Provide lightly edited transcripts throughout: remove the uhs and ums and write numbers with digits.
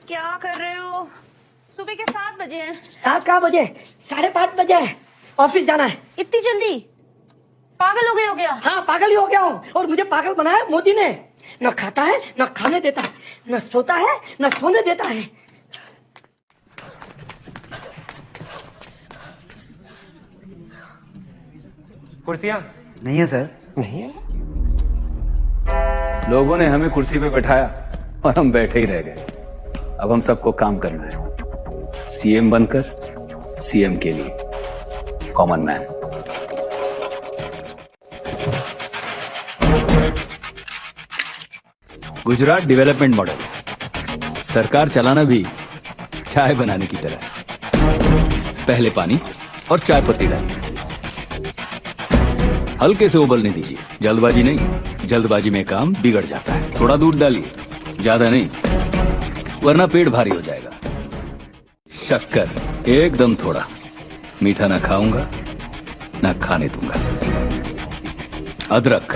क्या कर रहे हो? सुबह के 7 बजे हैं। 7 कहाँ बजे? 5:30 बजे है। ऑफिस जाना है। इतनी जल्दी? पागल हो गए हो क्या? हाँ, पागल ही हो गया हूँ। और मुझे पागल बनाया मोदी ने। न खाता है, न खाने देता है, न सोता है, न सोने देता है। कुर्सियां नहीं है सर। नहीं है। लोगों ने हमें कुर्सी पे बैठाया और हम बैठे ही रह गए। अब हम सबको काम करना है, सीएम बनकर सीएम के लिए, common man. Gujarat development model, सरकार चलाना भी चाय बनाने की तरह है। पहले पानी और चाय पत्ती डालिए, हल्के से उबलने दीजिए, जल्दबाजी नहीं। जल्दबाजी में काम बिगड़ जाता है। थोड़ा दूध डालिए, ज्यादा नहीं, वरना पेट भारी हो जाएगा। शक्कर एकदम थोड़ा, मीठा ना खाऊंगा ना खाने दूंगा। अदरक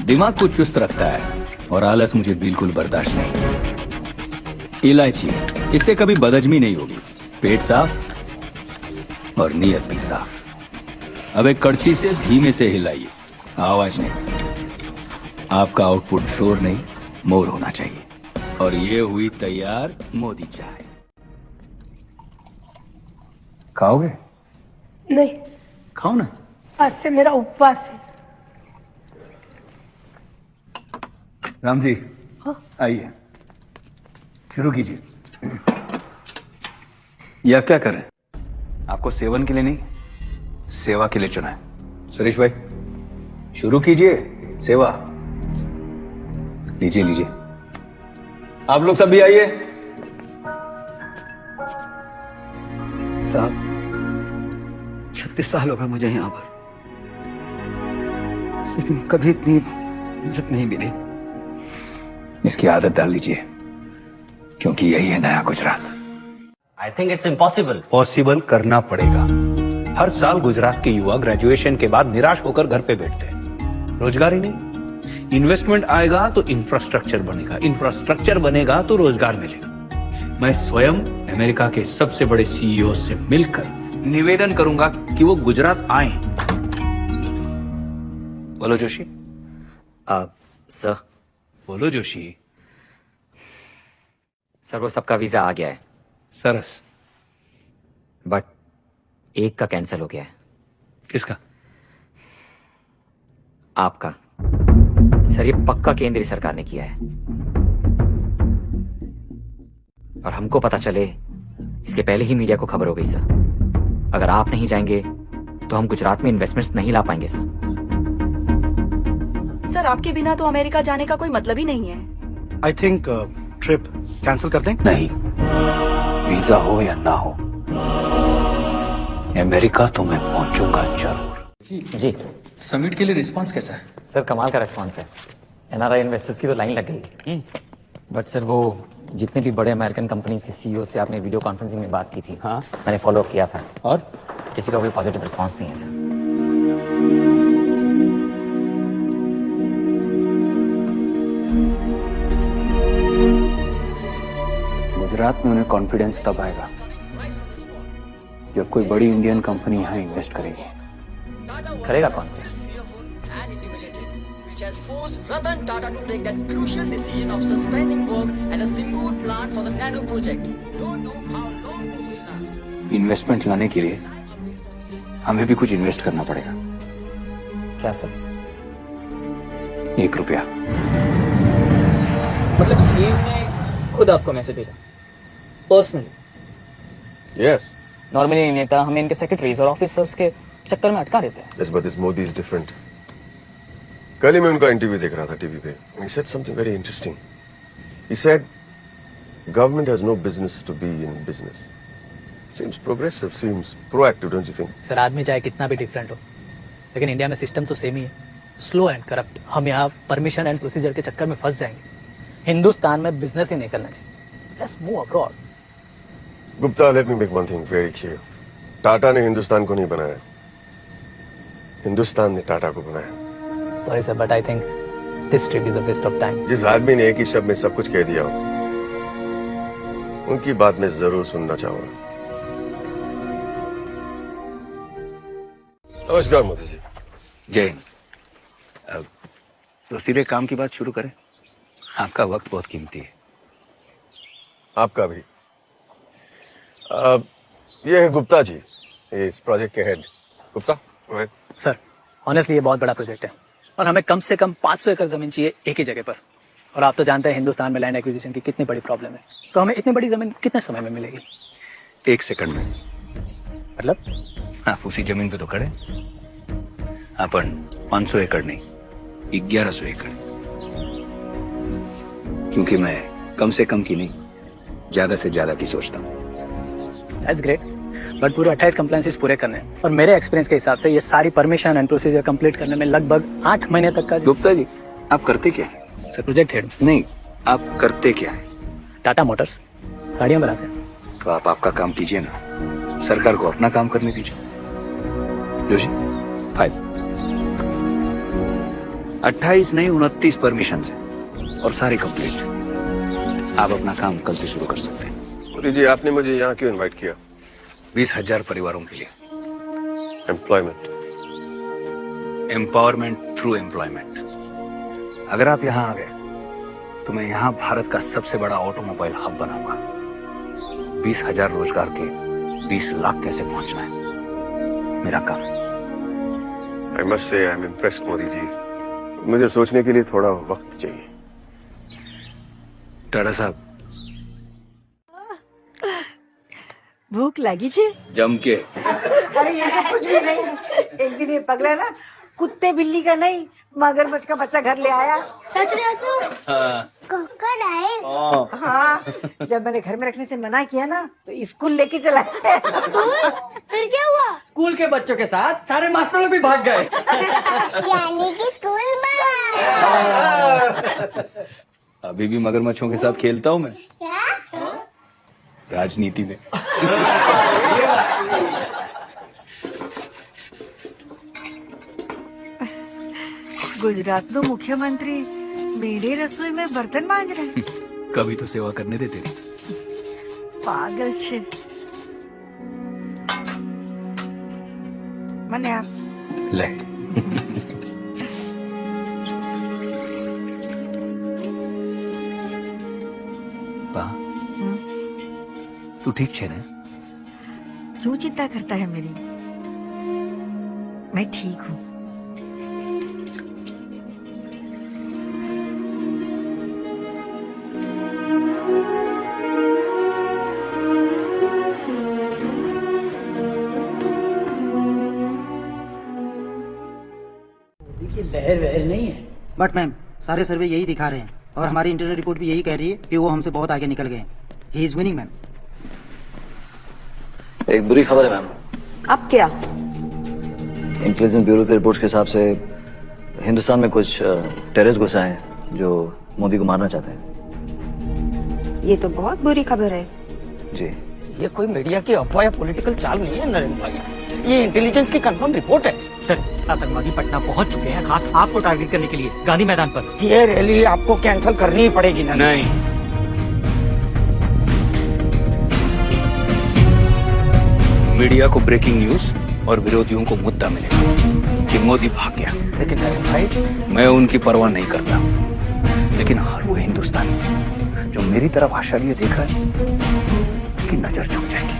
दिमाग को चुस्त रखता है और आलस मुझे बिल्कुल बर्दाश्त नहीं। इलायची, इससे कभी बदहजमी नहीं होगी। पेट साफ और नीयत भी साफ। अब एक कड़छी से धीमे से हिलाइए, आवाज नहीं। आपका आउटपुट शोर नहीं, मोर होना चाहिए। और ये हुई तैयार मोदी चाय। खाओगे? नहीं, खाओ ना। आज से मेरा उपवास है। राम जी, आइए, शुरू कीजिए। यह क्या करें? आपको सेवन के लिए नहीं, सेवा के लिए चुना है। सुरेश भाई, शुरू कीजिए सेवा। लीजिए लीजिए, आप लोग सब भी आइए। साहब 36 साल होगा मुझे यहाँ पर, लेकिन कभी इतनी इज्जत नहीं मिली। इसकी आदत डाल लीजिए, क्योंकि यही है नया Gujarat. I think it's impossible. Possible करना पड़ेगा। हर साल गुजरात के युवा ग्रेजुएशन के बाद निराश होकर घर पे बैठते हैं। रोजगार ही नहीं, इन्वेस्टमेंट आएगा तो इंफ्रास्ट्रक्चर बनेगा, इंफ्रास्ट्रक्चर बनेगा तो रोजगार मिलेगा। मैं स्वयं अमेरिका के सबसे बड़े सीईओ से मिलकर निवेदन करूंगा कि वो गुजरात आए। बोलो जोशी। सर बोलो जोशी। सर वो सबका वीजा आ गया है, सरस। बट एक का कैंसिल हो गया है। किसका? आपका। सर ये पक्का केंद्रीय सरकार ने किया है, और हमको पता चले इसके पहले ही मीडिया को खबर हो गई सर। अगर आप नहीं जाएंगे तो हम गुजरात में इन्वेस्टमेंट्स नहीं ला पाएंगे सर। सर आपके बिना तो अमेरिका जाने का कोई मतलब ही नहीं है। आई थिंक ट्रिप कैंसिल कर दें। नहीं, वीजा हो या ना हो, अमेरिका तो मैं पहुंचूंगा जरूर। जी समिट के लिए रिस्पांस कैसा है? सर कमाल का रिस्पॉन्स है। एनआरआई इन्वेस्टर्स की तो लाइन लग गई। बट सर वो जितने भी बड़े अमेरिकन कंपनीज के सीईओ से आपने वीडियो कॉन्फ्रेंसिंग में बात की थी, हाँ, मैंने फॉलो अप किया था, और किसी का कोई पॉजिटिव रिस्पांस नहीं है सर। गुजरात में उन्हें कॉन्फिडेंस तब आएगा जब कोई बड़ी इंडियन कंपनी यहाँ इन्वेस्ट करेगी। करेगा कौन से? which has forced Ratan Tata to take that crucial decision of suspending work at the Singur plant for the nano project. Don't know how long this will last. Investment लाने के लिए हमें भी कुछ इन्वेस्ट करना पड़ेगा। क्या सर? 1 रुपया। मतलब सीएम ने खुद आपको मैसेज भेजा पर्सनली? यस। नॉर्मली नेता हमें इनके सेक्रेटरीज और ऑफिसर्स के चक्कर में अटका देते हैं। Yes, but this Modi is different. कल ही मैं उनका इंटरव्यू देख रहा था टीवी पे, and he said something very interesting. He said, "Government has no business to be in business." Seems progressive, seems proactive, don't you think? Sir आदमी चाहे कितना भी डिफरेंट हो, लेकिन इंडिया में सिस्टम तो सेम ही है, स्लो एंड करप्ट। हम यहाँ परमिशन एंड प्रोसीजर के चक्कर में फंस जाएंगे। हिंदुस्तान में बिजनेस ही नहीं करना चाहिए। Let's move abroad. Gupta, let me make one thing very clear. Tata ने हिंदुस्तान को नहीं बनाया, हिंदुस्तान ने टाटा को बनाया। Sorry sir, but I think this trip is a waste of time. जिस आदमी ने एक ही शब्द में सब कुछ कह दिया हो, उनकी बात मैं जरूर सुनना चाहूंगा। नमस्कार मोदी जी। जय हिंद। तो सीधे काम की बात शुरू करें। आपका वक्त बहुत कीमती है। आपका भी। ये है गुप्ता जी, इस प्रोजेक्ट के head. Gupta, go ahead. Sir honestly ये बहुत बड़ा प्रोजेक्ट है और हमें कम से कम 500 एकड़ जमीन चाहिए एक ही जगह पर। और आप तो जानते हैं हिंदुस्तान में लैंड एक्विजिशन की कितनी बड़ी प्रॉब्लम है, तो हमें इतनी बड़ी जमीन कितने समय में मिलेगी? 1 सेकंड में। मतलब आप उसी जमीन पे तो खड़े। अपन 500 एकड़ नहीं, 1100 एकड़। क्योंकि मैं कम से कम की नहीं, ज्यादा से ज्यादा की सोचता हूँ। दैट्स ग्रेट, बट पूरे 28 कंप्लायंसेस पूरे करने हैं और मेरे एक्सपीरियंस के हिसाब से ये सारी परमिशन एंड प्रोसीजर कंप्लीट करने में लगभग 8 महीने तक का। गुप्ता जी, आप करते क्या है? Sir project head. नहीं, आप करते क्या है? टाटा मोटर्स गाड़ियां बनाते हैं। तो आप आपका काम कीजिए ना, सरकार को अपना काम करने दीजिए। जोशी, फाइल 28 नहीं 29 परमिशन है और सारी कंप्लीट। आप अपना काम कल से शुरू कर सकते हैं। मोदी जी, आपने मुझे यहाँ क्यों इनवाइट किया? 20,000 परिवारों के लिए एम्प्लॉयमेंट। Empowerment through employment. अगर आप यहाँ आ गए तो मैं यहाँ भारत का सबसे बड़ा ऑटोमोबाइल हब बनाऊंगा। 20,000 रोजगार के 20 लाख कैसे पहुंचना है, मेरा काम। I must say I am impressed Modi ji. मुझे सोचने के लिए थोड़ा वक्त चाहिए। टाटा साहब, भूख लगी छे? जम के। अरे ये तो कुछ भी नहीं। एक दिन ये पगला ना कुत्ते बिल्ली का नहीं मगरमच्छ का बच्चा घर ले आया। सच रहे तू? हाँ, जब मैंने घर में रखने से मना किया ना तो स्कूल लेके चला गया। फिर क्या हुआ? स्कूल के बच्चों के साथ सारे मास्टर लोग भी भाग गए। यानी कि स्कूल बंद। अभी भी मगरमच्छों के साथ खेलता हूँ मैं। क्या? राजनीति में। गुजरात नो मुख्यमंत्री मेरे रसोई में बर्तन मांज रहे हैं। कभी तो सेवा करने दे तेरी। पागल छे। मने आप ले। बा, तू ठीक छे ने? क्यों चिंता करता है मेरी? मैं ठीक हूँ। लहर वहर नहीं है। बट मैम सारे सर्वे यही दिखा रहे हैं और हमारी इंटरनल रिपोर्ट भी यही कह रही है कि वो हमसे बहुत आगे निकल गए हैं। He is winning ma'am. एक बुरी खबर है मैम। अब क्या? इंटेलिजेंस ब्यूरो के रिपोर्ट के हिसाब से हिंदुस्तान में कुछ टेररिस्ट घुसा है जो मोदी को मारना चाहते हैं। ये तो बहुत बुरी खबर है। जी, ये कोई मीडिया की अफवाह या पॉलिटिकल चाल नहीं है नरेंद्र भाई, ये इंटेलिजेंस की कंफर्म रिपोर्ट है। सर आतंकवादी पटना पहुंच चुके हैं, खास आपको टारगेट करने के लिए गांधी मैदान पर। ये रैली आपको कैंसिल करनी ही पड़ेगी ना? नहीं, मीडिया को ब्रेकिंग न्यूज और विरोधियों को मुद्दा मिलेगा कि मोदी भाग गया। लेकिन नरेंद्र भाई, मैं उनकी परवाह नहीं करता, लेकिन हर वो हिंदुस्तानी जो मेरी तरफ आशालिए देख रहा है उसकी नजर झुक जाएगी।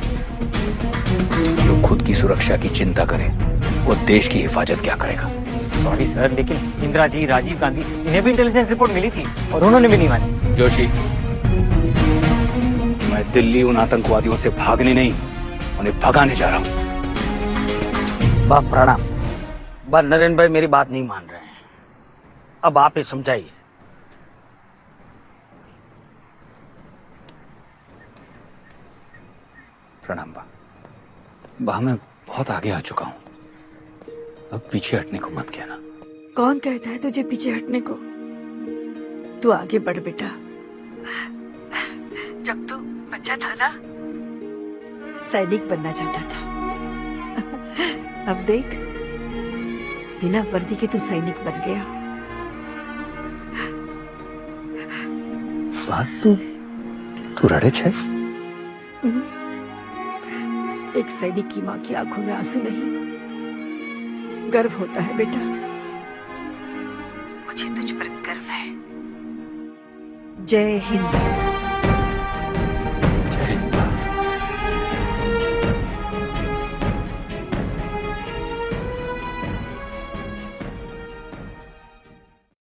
जो खुद की सुरक्षा की चिंता करे वो देश की हिफाजत क्या करेगा? सॉरी सर, लेकिन इंदिरा जी, राजीव गांधी, इन्हें भी इंटेलिजेंस रिपोर्ट मिली थी और उन्होंने भी नहीं मानी। जोशी, मैं दिल्ली उन आतंकवादियों से भागने नहीं, उन्हें भगाने जा रहा हूं। बाप प्रणाम। बस नरेंद्र भाई मेरी बात नहीं मान रहे हैं, अब आप ही समझाइए। प्रणाम बा, मैं बहुत आगे आ चुका हूं, अब पीछे हटने को मत कहना। कौन कहता है तुझे पीछे हटने को? तू आगे बढ़ बेटा। जब तू बच्चा था ना, सैनिक बनना चाहता था। अब देख, बिना वर्दी के तू सैनिक बन गया। बात तू रड़े छे? एक सैनिक की माँ की आंखों में आंसू नहीं, गर्व होता है बेटा। मुझे तुझ पर गर्व है। जय हिंद।